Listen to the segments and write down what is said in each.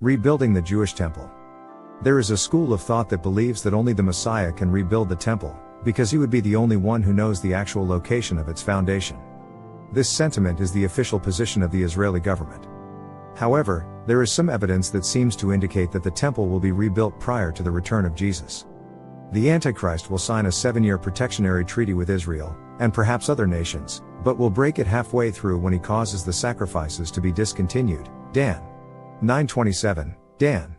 Rebuilding the Jewish Temple. There is a school of thought that believes that only the Messiah can rebuild the temple, because he would be the only one who knows the actual location of its foundation. This sentiment is the official position of the Israeli government. However, there is some evidence that seems to indicate that the temple will be rebuilt prior to the return of Jesus. The Antichrist will sign a 7-year protectionary treaty with Israel, and perhaps other nations, but will break it halfway through when he causes the sacrifices to be discontinued. Dan 9:27, Dan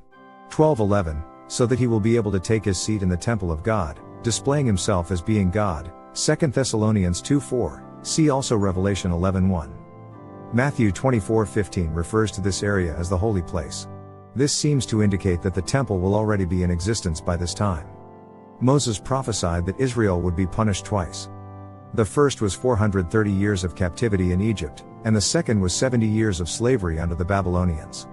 12:11, so that he will be able to take his seat in the temple of God, displaying himself as being God. 2 Thessalonians 2:4, see also Revelation 11:1. Matthew 24:15 refers to this area as the holy place. This seems to indicate that the temple will already be in existence by this time. Moses prophesied that Israel would be punished twice. The first was 430 years of captivity in Egypt, and the second was 70 years of slavery under the Babylonians.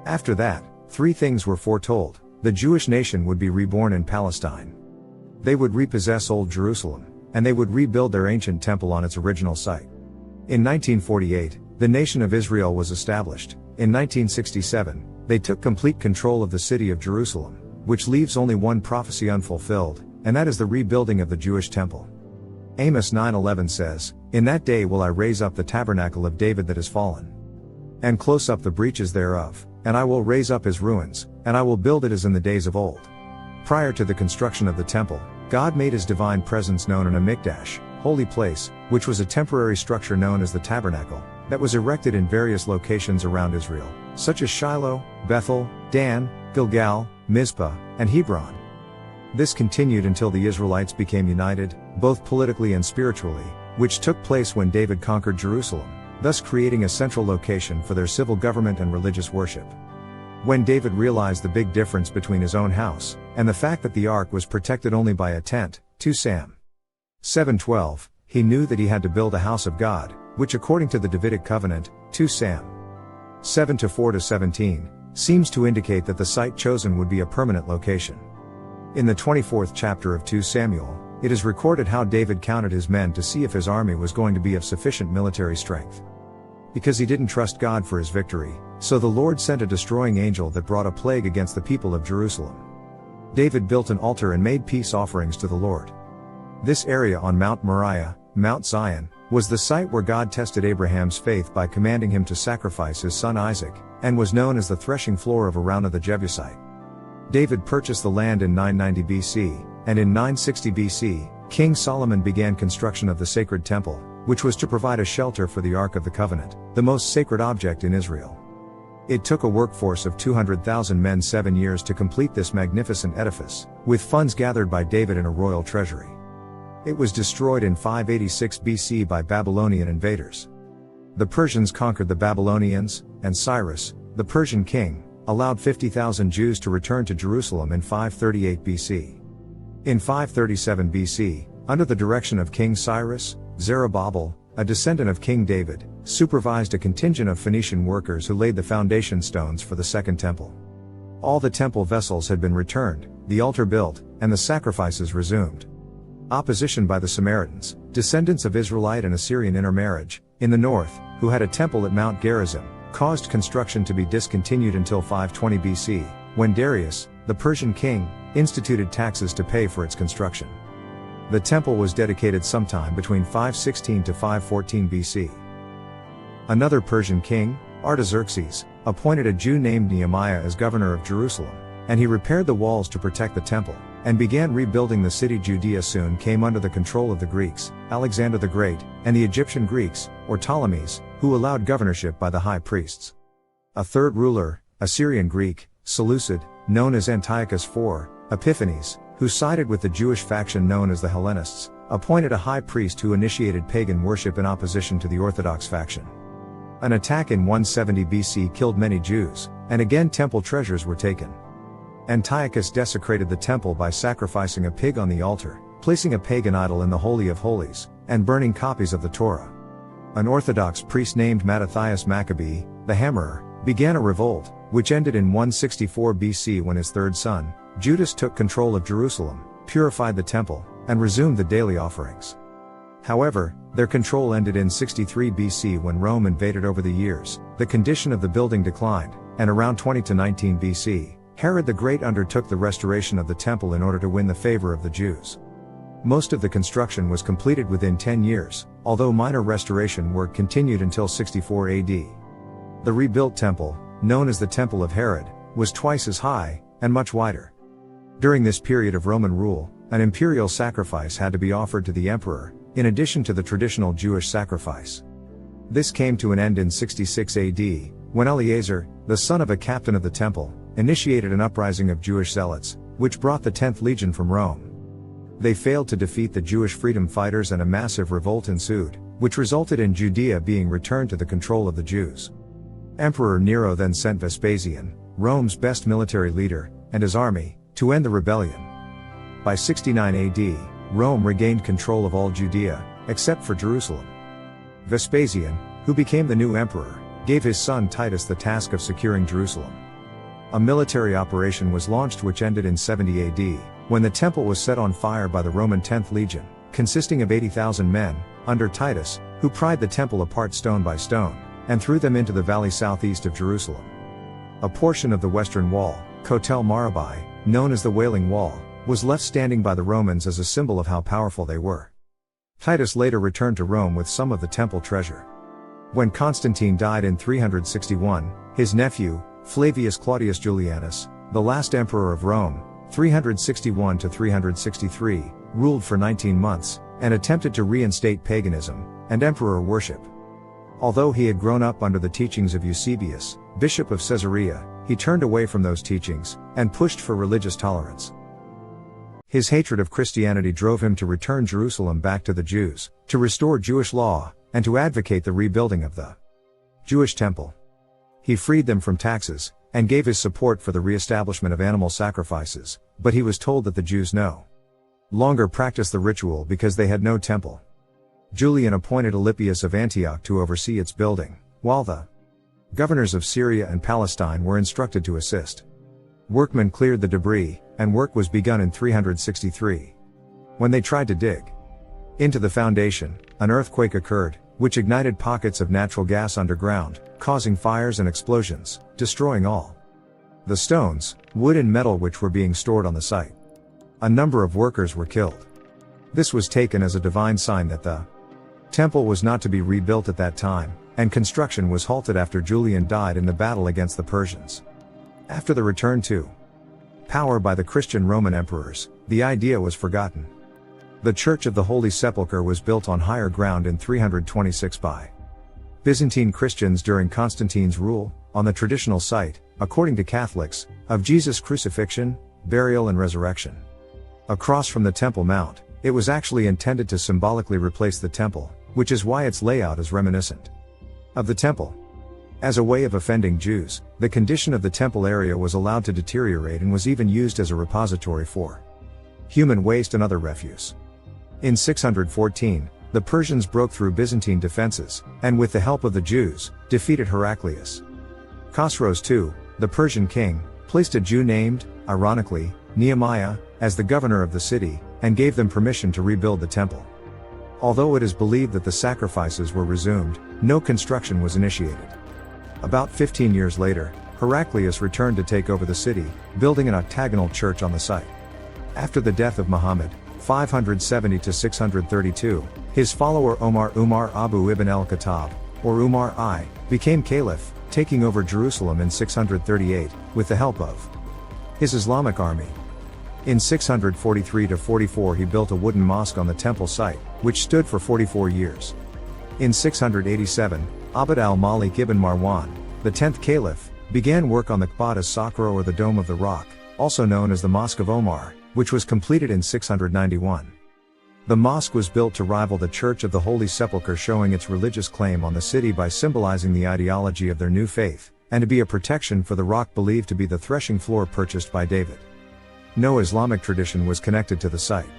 After that, 3 things were foretold. The Jewish nation would be reborn in Palestine. They would repossess Old Jerusalem, and they would rebuild their ancient temple on its original site. In 1948, the nation of Israel was established. In 1967, they took complete control of the city of Jerusalem, which leaves only one prophecy unfulfilled, and that is the rebuilding of the Jewish temple. Amos 9:11 says, "In that day will I raise up the tabernacle of David that is fallen, and close up the breaches thereof, and I will raise up his ruins, and I will build it as in the days of old." Prior to the construction of the temple, God made his divine presence known in a mikdash, holy place, which was a temporary structure known as the tabernacle, that was erected in various locations around Israel, such as Shiloh, Bethel, Dan, Gilgal, Mizpah, and Hebron. This continued until the Israelites became united, both politically and spiritually, which took place when David conquered Jerusalem, thus creating a central location for their civil government and religious worship. When David realized the big difference between his own house, and the fact that the ark was protected only by a tent, 2 Sam 7:12, he knew that he had to build a house of God, which according to the Davidic covenant, 2 Sam 7:4-17, seems to indicate that the site chosen would be a permanent location. In the 24th chapter of 2 Samuel, it is recorded how David counted his men to see if his army was going to be of sufficient military strength. Because he didn't trust God for his victory, so the Lord sent a destroying angel that brought a plague against the people of Jerusalem. David built an altar and made peace offerings to the Lord. This area on Mount Moriah, Mount Zion, was the site where God tested Abraham's faith by commanding him to sacrifice his son Isaac, and was known as the threshing floor of Araunah the Jebusite. David purchased the land in 990 BC, and in 960 BC, King Solomon began construction of the sacred temple, which was to provide a shelter for the Ark of the Covenant, the most sacred object in Israel. It took a workforce of 200,000 men 7 years to complete this magnificent edifice, with funds gathered by David in a royal treasury. It was destroyed in 586 BC by Babylonian invaders. The Persians conquered the Babylonians, and Cyrus, the Persian king, allowed 50,000 Jews to return to Jerusalem in 538 BC. In 537 BC, under the direction of King Cyrus, Zerubbabel, a descendant of King David, supervised a contingent of Phoenician workers who laid the foundation stones for the Second Temple. All the temple vessels had been returned, the altar built, and the sacrifices resumed. Opposition by the Samaritans, descendants of Israelite and Assyrian intermarriage, in the north, who had a temple at Mount Gerizim, caused construction to be discontinued until 520 BC, when Darius, the Persian king, instituted taxes to pay for its construction. The temple was dedicated sometime between 516 to 514 BC. Another Persian king, Artaxerxes, appointed a Jew named Nehemiah as governor of Jerusalem, and he repaired the walls to protect the temple, and began rebuilding the city. Judea soon came under the control of the Greeks, Alexander the Great, and the Egyptian Greeks, or Ptolemies, who allowed governorship by the high priests. A third ruler, a Syrian Greek, Seleucid, known as Antiochus IV, Epiphanes, who sided with the Jewish faction known as the Hellenists, appointed a high priest who initiated pagan worship in opposition to the Orthodox faction. An attack in 170 BC killed many Jews, and again temple treasures were taken. Antiochus desecrated the temple by sacrificing a pig on the altar, placing a pagan idol in the Holy of Holies, and burning copies of the Torah. An Orthodox priest named Mattathias Maccabee, the Hammerer, began a revolt, which ended in 164 BC when his third son, Judas, took control of Jerusalem, purified the temple, and resumed the daily offerings. However, their control ended in 63 BC when Rome invaded. Over the years, the condition of the building declined, and around 20 to 19 BC, Herod the Great undertook the restoration of the temple in order to win the favor of the Jews. Most of the construction was completed within 10 years, although minor restoration work continued until 64 AD. The rebuilt temple, known as the Temple of Herod, was twice as high, and much wider. During this period of Roman rule, an imperial sacrifice had to be offered to the emperor, in addition to the traditional Jewish sacrifice. This came to an end in 66 AD, when Eleazar, the son of a captain of the temple, initiated an uprising of Jewish zealots, which brought the 10th Legion from Rome. They failed to defeat the Jewish freedom fighters and a massive revolt ensued, which resulted in Judea being returned to the control of the Jews. Emperor Nero then sent Vespasian, Rome's best military leader, and his army, to end the rebellion. By 69 AD, Rome regained control of all Judea, except for Jerusalem. Vespasian, who became the new emperor, gave his son Titus the task of securing Jerusalem. A military operation was launched which ended in 70 AD, when the temple was set on fire by the Roman 10th Legion, consisting of 80,000 men, under Titus, who pried the temple apart stone by stone, and threw them into the valley southeast of Jerusalem. A portion of the western wall, Kotel Marabai, known as the Wailing Wall, was left standing by the Romans as a symbol of how powerful they were. Titus later returned to Rome with some of the temple treasure. When Constantine died in 361, his nephew, Flavius Claudius Julianus, the last emperor of Rome, 361 to 363, ruled for 19 months, and attempted to reinstate paganism and emperor worship. Although he had grown up under the teachings of Eusebius, bishop of Caesarea, he turned away from those teachings, and pushed for religious tolerance. His hatred of Christianity drove him to return Jerusalem back to the Jews, to restore Jewish law, and to advocate the rebuilding of the Jewish temple. He freed them from taxes, and gave his support for the re-establishment of animal sacrifices, but he was told that the Jews no longer practiced the ritual because they had no temple. Julian appointed Alypius of Antioch to oversee its building, while the governors of Syria and Palestine were instructed to assist. Workmen cleared the debris, and work was begun in 363. When they tried to dig into the foundation, an earthquake occurred, which ignited pockets of natural gas underground, causing fires and explosions, destroying all the stones, wood and metal which were being stored on the site. A number of workers were killed. This was taken as a divine sign that the temple was not to be rebuilt at that time, and construction was halted after Julian died in the battle against the Persians. After the return to power by the Christian Roman emperors, the idea was forgotten. The Church of the Holy Sepulchre was built on higher ground in 326 by Byzantine Christians during Constantine's rule, on the traditional site, according to Catholics, of Jesus' crucifixion, burial and resurrection. Across from the Temple Mount, it was actually intended to symbolically replace the temple, which is why its layout is reminiscent of the temple. As a way of offending Jews, the condition of the temple area was allowed to deteriorate and was even used as a repository for human waste and other refuse. In 614, the Persians broke through Byzantine defenses, and with the help of the Jews, defeated Heraclius. Khosroes II, the Persian king, placed a Jew named, ironically, Nehemiah, as the governor of the city, and gave them permission to rebuild the temple. Although it is believed that the sacrifices were resumed, no construction was initiated. About 15 years later, Heraclius returned to take over the city, building an octagonal church on the site. After the death of Muhammad, 570 to 632, his follower Umar Abu ibn al-Khattab, or Umar I, became caliph, taking over Jerusalem in 638, with the help of his Islamic army. In 643 to 44 he built a wooden mosque on the temple site, which stood for 44 years. In 687, Abd al-Malik ibn Marwan, the 10th caliph, began work on the Kaaba as-Sakra or the Dome of the Rock, also known as the Mosque of Omar, which was completed in 691. The mosque was built to rival the Church of the Holy Sepulchre, showing its religious claim on the city by symbolizing the ideology of their new faith, and to be a protection for the rock believed to be the threshing floor purchased by David. No Islamic tradition was connected to the site.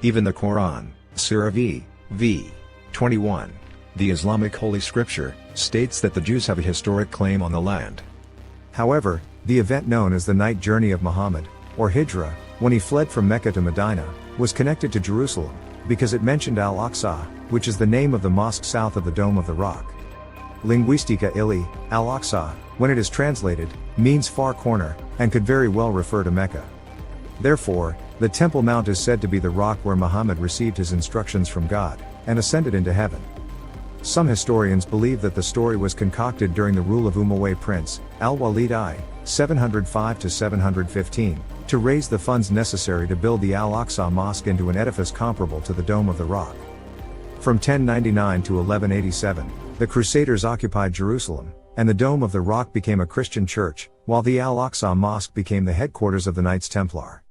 Even the Quran, Surah v. 21, the Islamic Holy Scripture, states that the Jews have a historic claim on the land. However, the event known as the Night Journey of Muhammad, or Hijrah, when he fled from Mecca to Medina, was connected to Jerusalem, because it mentioned Al-Aqsa, which is the name of the mosque south of the Dome of the Rock. Linguistica Ili, Al-Aqsa, when it is translated, means far corner, and could very well refer to Mecca. Therefore, the Temple Mount is said to be the rock where Muhammad received his instructions from God, and ascended into heaven. Some historians believe that the story was concocted during the rule of Umayyad prince, Al-Walid I, 705–715, to raise the funds necessary to build the Al-Aqsa Mosque into an edifice comparable to the Dome of the Rock. From 1099 to 1187, the Crusaders occupied Jerusalem, and the Dome of the Rock became a Christian church, while the Al-Aqsa Mosque became the headquarters of the Knights Templar.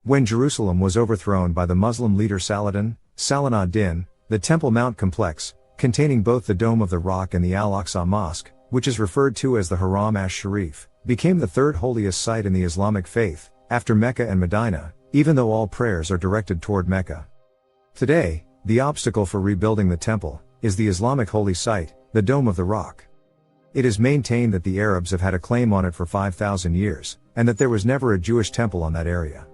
When Jerusalem was overthrown by the Muslim leader Saladin ad-Din, the Temple Mount complex, containing both the Dome of the Rock and the Al-Aqsa Mosque, which is referred to as the Haram ash-Sharif, became the third holiest site in the Islamic faith, after Mecca and Medina, even though all prayers are directed toward Mecca. Today, the obstacle for rebuilding the temple is the Islamic holy site, the Dome of the Rock. It is maintained that the Arabs have had a claim on it for 5,000 years, and that there was never a Jewish temple on that area.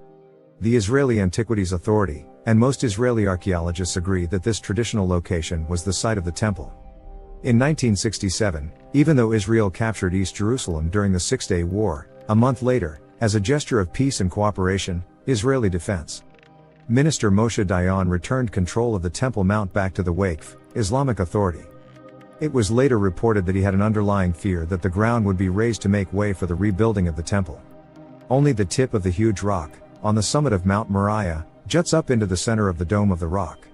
The Israeli Antiquities Authority, and most Israeli archaeologists agree that this traditional location was the site of the temple. In 1967, even though Israel captured East Jerusalem during the Six-Day War, a month later, as a gesture of peace and cooperation, Israeli Defense Minister Moshe Dayan returned control of the Temple Mount back to the Waqf, Islamic Authority. It was later reported that he had an underlying fear that the ground would be raised to make way for the rebuilding of the temple. Only the tip of the huge rock, on the summit of Mount Moriah, juts up into the center of the Dome of the Rock.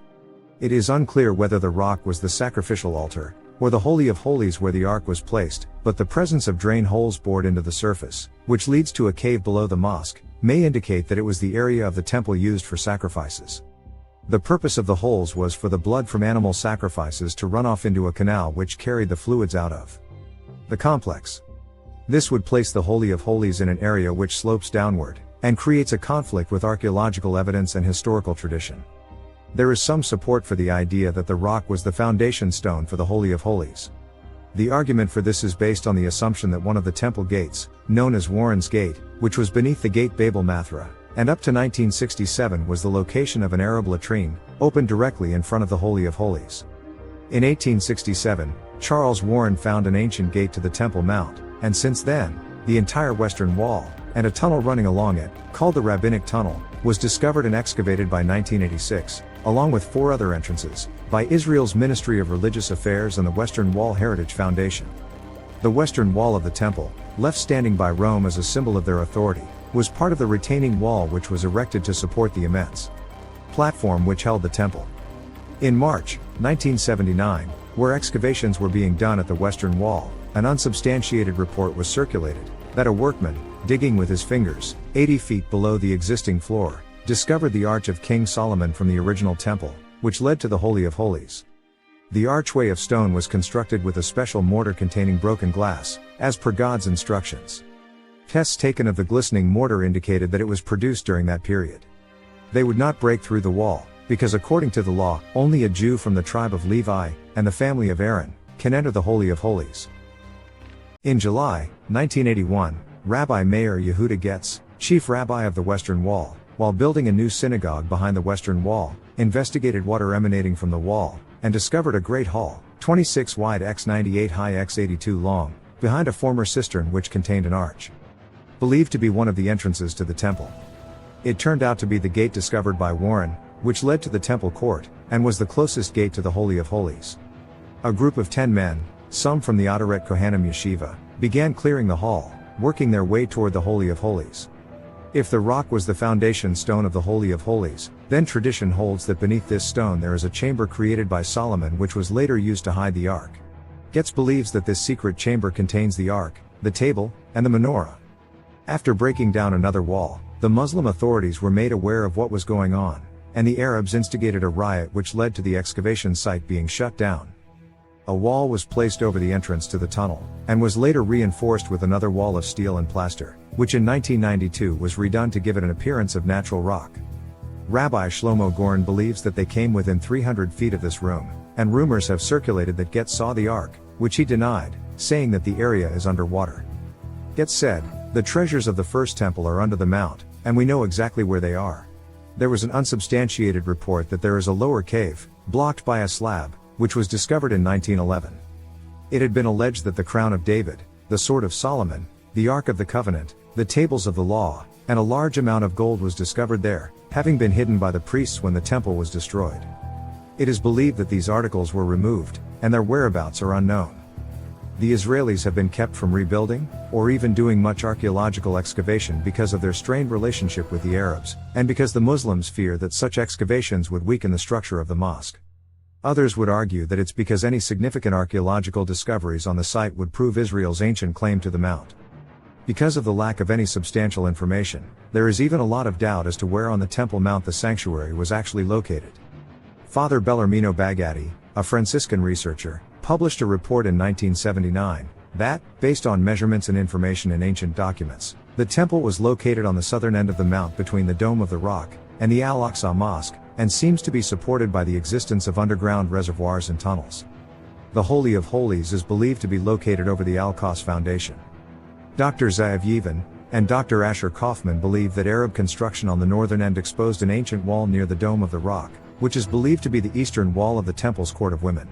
It is unclear whether the rock was the sacrificial altar, or the Holy of Holies where the Ark was placed, but the presence of drain holes bored into the surface, which leads to a cave below the mosque, may indicate that it was the area of the temple used for sacrifices. The purpose of the holes was for the blood from animal sacrifices to run off into a canal which carried the fluids out of the complex. This would place the Holy of Holies in an area which slopes downward, and creates a conflict with archaeological evidence and historical tradition. There is some support for the idea that the rock was the foundation stone for the Holy of Holies. The argument for this is based on the assumption that one of the temple gates, known as Warren's Gate, which was beneath the gate Babel Mathra, and up to 1967 was the location of an Arab latrine, opened directly in front of the Holy of Holies. In 1867, Charles Warren found an ancient gate to the Temple Mount, and since then, the entire western wall, and a tunnel running along it, called the Rabbinic Tunnel, was discovered and excavated by 1986, along with 4 other entrances, by Israel's Ministry of Religious Affairs and the Western Wall Heritage Foundation. The western wall of the temple, left standing by Rome as a symbol of their authority, was part of the retaining wall which was erected to support the immense platform which held the temple. In March 1979, where excavations were being done at the western wall, an unsubstantiated report was circulated that a workman, digging with his fingers, 80 feet below the existing floor, discovered the Arch of King Solomon from the original temple, which led to the Holy of Holies. The archway of stone was constructed with a special mortar containing broken glass, as per God's instructions. Tests taken of the glistening mortar indicated that it was produced during that period. They would not break through the wall, because according to the law, only a Jew from the tribe of Levi, and the family of Aaron, can enter the Holy of Holies. In July 1981, Rabbi Meir Yehuda Getz, chief rabbi of the Western Wall, while building a new synagogue behind the Western Wall, investigated water emanating from the wall, and discovered a great hall, 26 wide x 98 high x 82 long, behind a former cistern which contained an arch, believed to be one of the entrances to the temple. It turned out to be the gate discovered by Warren, which led to the temple court, and was the closest gate to the Holy of Holies. A group of 10 men, some from the Adaret Kohanim Yeshiva, began clearing the hall, working their way toward the Holy of Holies. If the rock was the foundation stone of the Holy of Holies, then tradition holds that beneath this stone there is a chamber created by Solomon which was later used to hide the Ark. Getz believes that this secret chamber contains the Ark, the table, and the menorah. After breaking down another wall, the Muslim authorities were made aware of what was going on, and the Arabs instigated a riot which led to the excavation site being shut down. A wall was placed over the entrance to the tunnel, and was later reinforced with another wall of steel and plaster, which in 1992 was redone to give it an appearance of natural rock. Rabbi Shlomo Goren believes that they came within 300 feet of this room, and rumors have circulated that Getz saw the Ark, which he denied, saying that the area is underwater. Getz said, "The treasures of the first temple are under the mount, and we know exactly where they are." There was an unsubstantiated report that there is a lower cave, blocked by a slab, which was discovered in 1911. It had been alleged that the crown of David, the sword of Solomon, the Ark of the Covenant, the tables of the law, and a large amount of gold was discovered there, having been hidden by the priests when the temple was destroyed. It is believed that these articles were removed, and their whereabouts are unknown. The Israelis have been kept from rebuilding, or even doing much archaeological excavation because of their strained relationship with the Arabs, and because the Muslims fear that such excavations would weaken the structure of the mosque. Others would argue that it's because any significant archaeological discoveries on the site would prove Israel's ancient claim to the mount. Because of the lack of any substantial information, there is even a lot of doubt as to where on the Temple Mount the sanctuary was actually located. Father Bellarmino Baghdadi, a Franciscan researcher, published a report in 1979 that, based on measurements and information in ancient documents, the temple was located on the southern end of the mount between the Dome of the Rock and the Al-Aqsa Mosque, and seems to be supported by the existence of underground reservoirs and tunnels. The Holy of Holies is believed to be located over the Al-Qass Foundation. Dr. Zaev Yevin and Dr. Asher Kaufman believe that Arab construction on the northern end exposed an ancient wall near the Dome of the Rock, which is believed to be the eastern wall of the temple's Court of Women.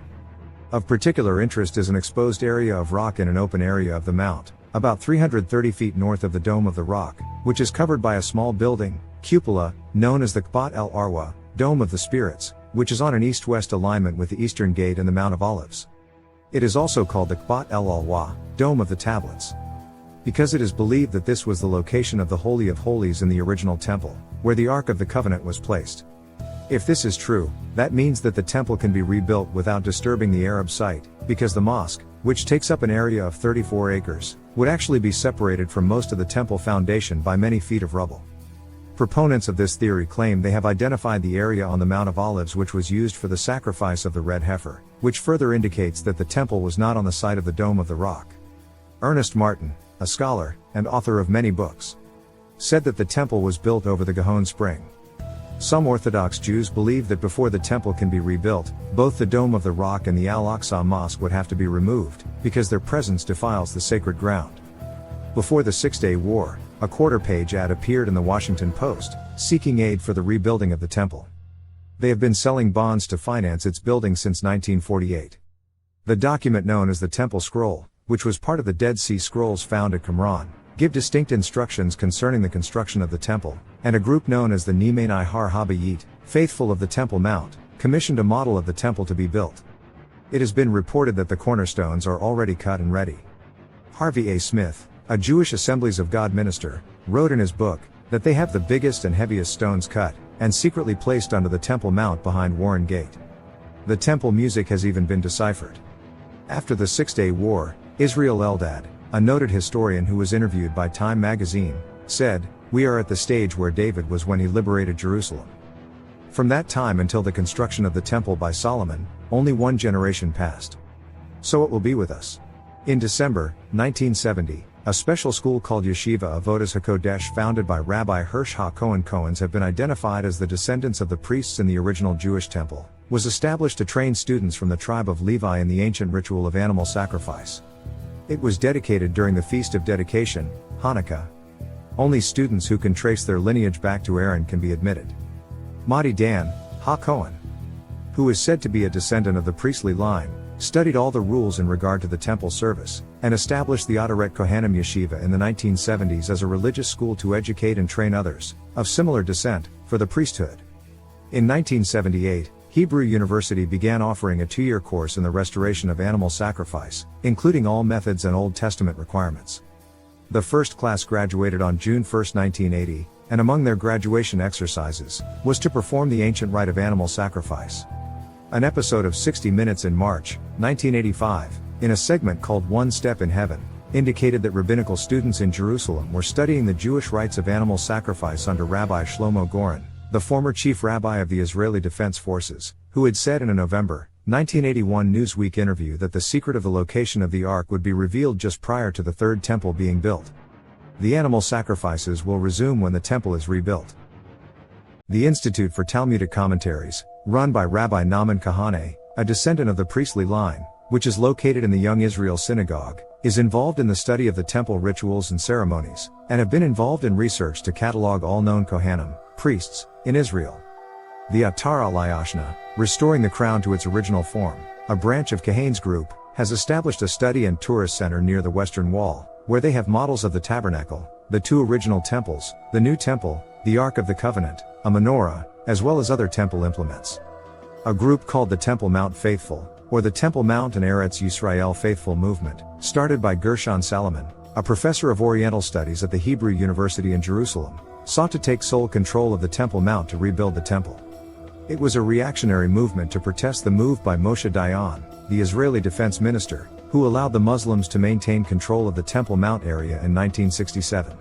Of particular interest is an exposed area of rock in an open area of the mount, about 330 feet north of the Dome of the Rock, which is covered by a small building, cupola, known as the Qbat el Arwa, Dome of the Spirits, which is on an east-west alignment with the Eastern Gate and the Mount of Olives. It is also called the Qbat el Alwa, Dome of the Tablets, because it is believed that this was the location of the Holy of Holies in the original temple, where the Ark of the Covenant was placed. If this is true, that means that the temple can be rebuilt without disturbing the Arab site, because the mosque, which takes up an area of 34 acres, would actually be separated from most of the temple foundation by many feet of rubble. Proponents of this theory claim they have identified the area on the Mount of Olives which was used for the sacrifice of the red heifer, which further indicates that the temple was not on the site of the Dome of the Rock. Ernest Martin, a scholar, and author of many books, said that the temple was built over the Gihon Spring. Some Orthodox Jews believe that before the temple can be rebuilt, both the Dome of the Rock and the Al-Aqsa Mosque would have to be removed, because their presence defiles the sacred ground. Before the Six-Day War, a quarter-page ad appeared in the Washington Post, seeking aid for the rebuilding of the temple. They have been selling bonds to finance its building since 1948. The document known as the Temple Scroll, which was part of the Dead Sea Scrolls found at Qumran, give distinct instructions concerning the construction of the temple, and a group known as the Nemanei Har Habayit, faithful of the Temple Mount, commissioned a model of the temple to be built. It has been reported that the cornerstones are already cut and ready. Harvey A. Smith, a Jewish Assemblies of God minister, wrote in his book that they have the biggest and heaviest stones cut and secretly placed under the Temple Mount behind Warren Gate. The temple music has even been deciphered. After the Six-Day War, Israel Eldad, a noted historian who was interviewed by Time magazine, said, "We are at the stage where David was when he liberated Jerusalem. From that time until the construction of the temple by Solomon, only one generation passed. So it will be with us." In December 1970, a special school called Yeshiva Avodas HaKodesh founded by Rabbi Hirsch HaKohen Cohens have been identified as the descendants of the priests in the original Jewish temple, was established to train students from the tribe of Levi in the ancient ritual of animal sacrifice. It was dedicated during the Feast of Dedication, Hanukkah. Only students who can trace their lineage back to Aaron can be admitted. Mati Dan HaKohen, who is said to be a descendant of the priestly line, studied all the rules in regard to the temple service, and established the Adaret Kohanim Yeshiva in the 1970s as a religious school to educate and train others, of similar descent, for the priesthood. In 1978, Hebrew University began offering a 2-year course in the restoration of animal sacrifice, including all methods and Old Testament requirements. The first class graduated on June 1, 1980, and among their graduation exercises, was to perform the ancient rite of animal sacrifice. An episode of 60 Minutes in March, 1985, in a segment called One Step in Heaven, indicated that rabbinical students in Jerusalem were studying the Jewish rites of animal sacrifice under Rabbi Shlomo Goren, the former chief rabbi of the Israeli Defense Forces, who had said in a November 1981 Newsweek interview that the secret of the location of the Ark would be revealed just prior to the Third Temple being built. The animal sacrifices will resume when the temple is rebuilt. The Institute for Talmudic Commentaries, run by Rabbi Naaman Kahane, a descendant of the priestly line, which is located in the Young Israel Synagogue, is involved in the study of the temple rituals and ceremonies, and have been involved in research to catalog all known Kohanim, priests, in Israel. The Atar al-Ayashna, Restoring the Crown to its Original Form, a branch of Kahane's group, has established a study and tourist center near the Western Wall, where they have models of the tabernacle, the two original temples, the new temple, the Ark of the Covenant, a menorah, as well as other temple implements. A group called the Temple Mount Faithful, or the Temple Mount and Eretz Yisrael Faithful movement, started by Gershon Salomon, a professor of Oriental Studies at the Hebrew University in Jerusalem, sought to take sole control of the Temple Mount to rebuild the temple. It was a reactionary movement to protest the move by Moshe Dayan, the Israeli defense minister, who allowed the Muslims to maintain control of the Temple Mount area in 1967.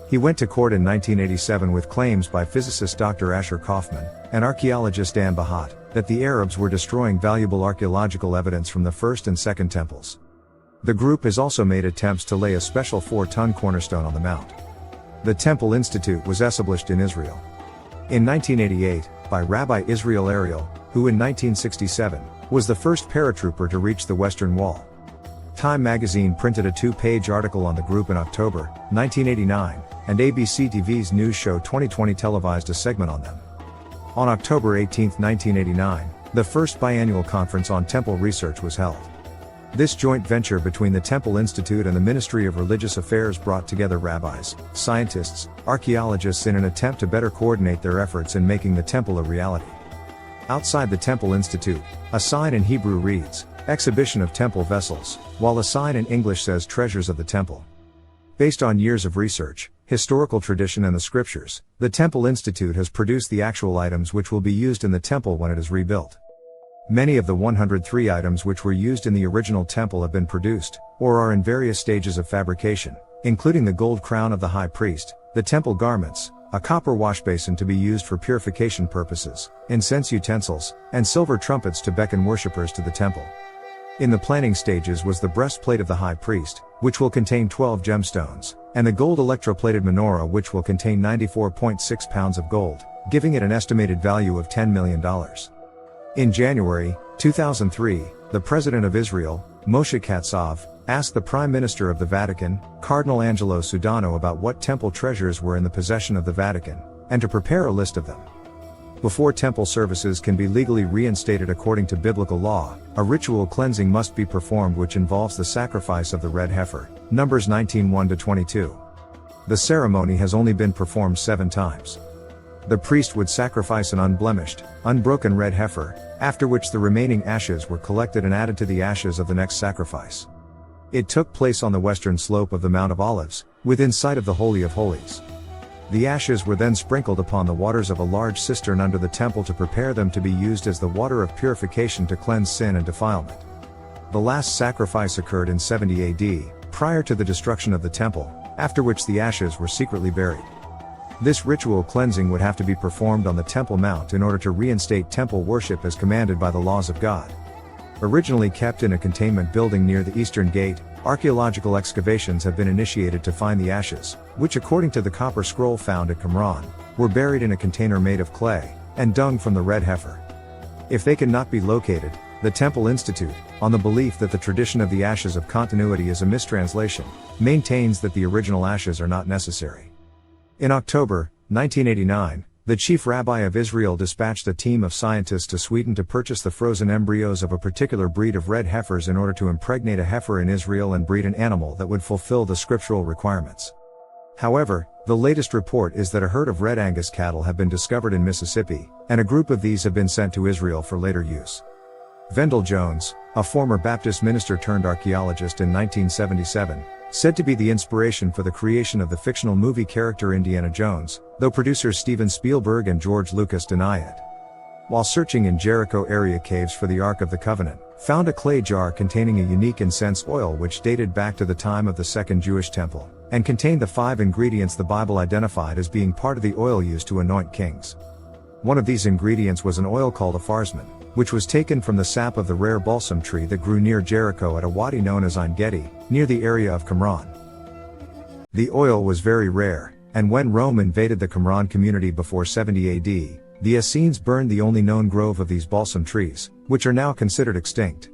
He went to court in 1987 with claims by physicist Dr. Asher Kaufman and archaeologist Dan Bahat that the Arabs were destroying valuable archaeological evidence from the first and second temples. The group has also made attempts to lay a special 4-ton cornerstone on the mount. The Temple Institute was established in Israel in 1988 by Rabbi Israel Ariel, who in 1967 was the first paratrooper to reach the Western Wall. Time magazine printed a 2-page article on the group in October 1989, and ABC TV's News Show 2020 televised a segment on them. On October 18, 1989, the first biannual conference on temple research was held. This joint venture between the Temple Institute and the Ministry of Religious Affairs brought together rabbis, scientists, archaeologists in an attempt to better coordinate their efforts in making the temple a reality. Outside the Temple Institute, a sign in Hebrew reads, Exhibition of Temple Vessels, while a sign in English says Treasures of the Temple. Based on years of research, historical tradition and the scriptures, the Temple Institute has produced the actual items which will be used in the temple when it is rebuilt. Many of the 103 items which were used in the original temple have been produced, or are in various stages of fabrication, including the gold crown of the high priest, the temple garments, a copper wash basin to be used for purification purposes, incense utensils, and silver trumpets to beckon worshippers to the temple. In the planning stages was the breastplate of the high priest, which will contain 12 gemstones, and the gold electroplated menorah which will contain 94.6 pounds of gold, giving it an estimated value of $10 million. In January 2003, the President of Israel, Moshe Katsav, asked the Prime Minister of the Vatican, Cardinal Angelo Sudano, about what temple treasures were in the possession of the Vatican, and to prepare a list of them. Before temple services can be legally reinstated according to biblical law, a ritual cleansing must be performed which involves the sacrifice of the red heifer, Numbers 19:1-22. The ceremony has only been performed 7 times. The priest would sacrifice an unblemished, unbroken red heifer, after which the remaining ashes were collected and added to the ashes of the next sacrifice. It took place on the western slope of the Mount of Olives, within sight of the Holy of Holies. The ashes were then sprinkled upon the waters of a large cistern under the temple to prepare them to be used as the water of purification to cleanse sin and defilement. The last sacrifice occurred in 70 AD, prior to the destruction of the temple, after which the ashes were secretly buried. This ritual cleansing would have to be performed on the Temple Mount in order to reinstate temple worship as commanded by the laws of God. Originally kept in a containment building near the Eastern Gate, archaeological excavations have been initiated to find the ashes, which according to the copper scroll found at Qumran, were buried in a container made of clay and dung from the red heifer. If they cannot be located, the Temple Institute, on the belief that the tradition of the ashes of continuity is a mistranslation, maintains that the original ashes are not necessary. In October 1989, the chief rabbi of Israel dispatched a team of scientists to Sweden to purchase the frozen embryos of a particular breed of red heifers in order to impregnate a heifer in Israel and breed an animal that would fulfill the scriptural requirements. However, the latest report is that a herd of red Angus cattle have been discovered in Mississippi, and a group of these have been sent to Israel for later use. Vendell Jones, a former Baptist minister turned archaeologist in 1977, said to be the inspiration for the creation of the fictional movie character Indiana Jones, though producers Steven Spielberg and George Lucas deny it. While searching in Jericho area caves for the Ark of the Covenant, found a clay jar containing a unique incense oil which dated back to the time of the Second Jewish Temple, and contained the 5 ingredients the Bible identified as being part of the oil used to anoint kings. One of these ingredients was an oil called apharsman, which was taken from the sap of the rare balsam tree that grew near Jericho at a wadi known as Ein Gedi, near the area of Qumran. The oil was very rare, and when Rome invaded the Qumran community before 70 AD, the Essenes burned the only known grove of these balsam trees, which are now considered extinct.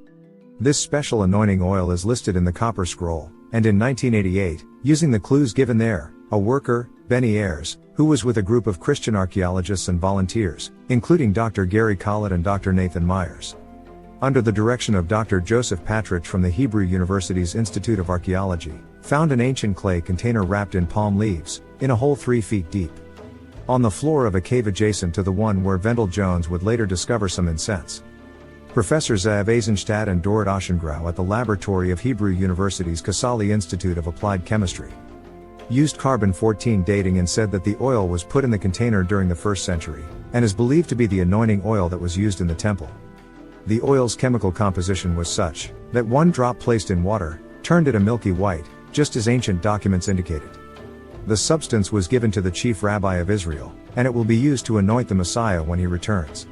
This special anointing oil is listed in the Copper Scroll, and in 1988, using the clues given there, a worker, Benny Ayres, who was with a group of Christian archaeologists and volunteers, including Dr. Gary Collett and Dr. Nathan Myers, under the direction of Dr. Joseph Patridge from the Hebrew University's Institute of Archaeology, found an ancient clay container wrapped in palm leaves, in a hole 3 feet deep. On the floor of a cave adjacent to the one where Vendell Jones would later discover some incense. Professor Zev Eisenstadt and Dorit Oschengrau at the laboratory of Hebrew University's Casale Institute of Applied Chemistry used carbon-14 dating and said that the oil was put in the container during the 1st century, and is believed to be the anointing oil that was used in the temple. The oil's chemical composition was such, that 1 drop placed in water, turned it a milky white, just as ancient documents indicated. The substance was given to the chief rabbi of Israel, and it will be used to anoint the Messiah when he returns.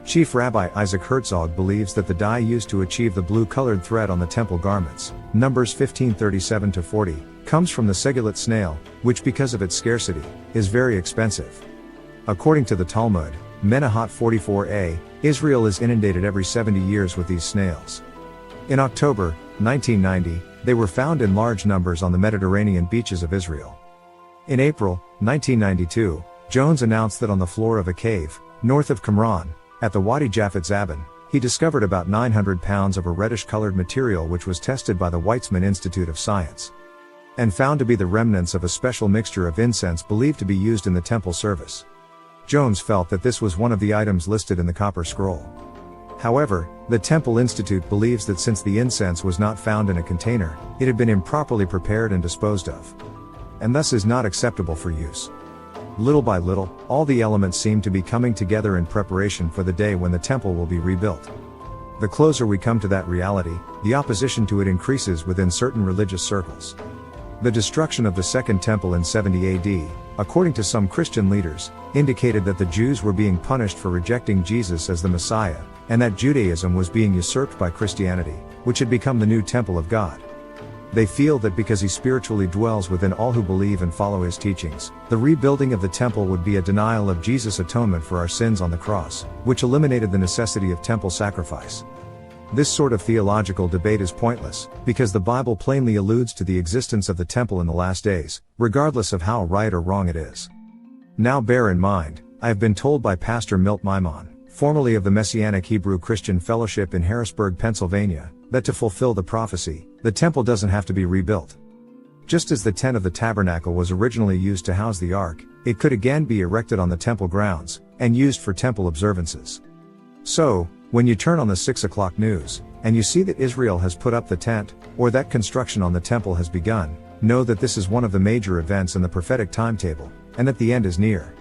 Chief Rabbi Isaac Herzog believes that the dye used to achieve the blue-colored thread on the temple garments, Numbers 15:37-40, comes from the Segulet snail, which because of its scarcity, is very expensive. According to the Talmud, Menachot 44a, Israel is inundated every 70 years with these snails. In October 1990, they were found in large numbers on the Mediterranean beaches of Israel. In April 1992, Jones announced that on the floor of a cave, north of Qumran, at the Wadi Jafet Zaban, he discovered about 900 pounds of a reddish-colored material which was tested by the Weizmann Institute of Science, and found to be the remnants of a special mixture of incense believed to be used in the temple service. Jones felt that this was one of the items listed in the Copper Scroll. However, the Temple Institute believes that since the incense was not found in a container, it had been improperly prepared and disposed of, and thus is not acceptable for use. Little by little, all the elements seem to be coming together in preparation for the day when the temple will be rebuilt. The closer we come to that reality, the opposition to it increases within certain religious circles. The destruction of the Second Temple in 70 AD, according to some Christian leaders, indicated that the Jews were being punished for rejecting Jesus as the Messiah, and that Judaism was being usurped by Christianity, which had become the new temple of God. They feel that because he spiritually dwells within all who believe and follow his teachings, the rebuilding of the temple would be a denial of Jesus' atonement for our sins on the cross, which eliminated the necessity of temple sacrifice. This sort of theological debate is pointless, because the Bible plainly alludes to the existence of the temple in the last days, regardless of how right or wrong it is. Now bear in mind, I have been told by Pastor Milt Maimon, formerly of the Messianic Hebrew Christian Fellowship in Harrisburg, Pennsylvania, that to fulfill the prophecy, the temple doesn't have to be rebuilt. Just as the tent of the tabernacle was originally used to house the ark, it could again be erected on the temple grounds, and used for temple observances. So, when you turn on the 6 o'clock news, and you see that Israel has put up the tent, or that construction on the temple has begun, know that this is one of the major events in the prophetic timetable, and that the end is near.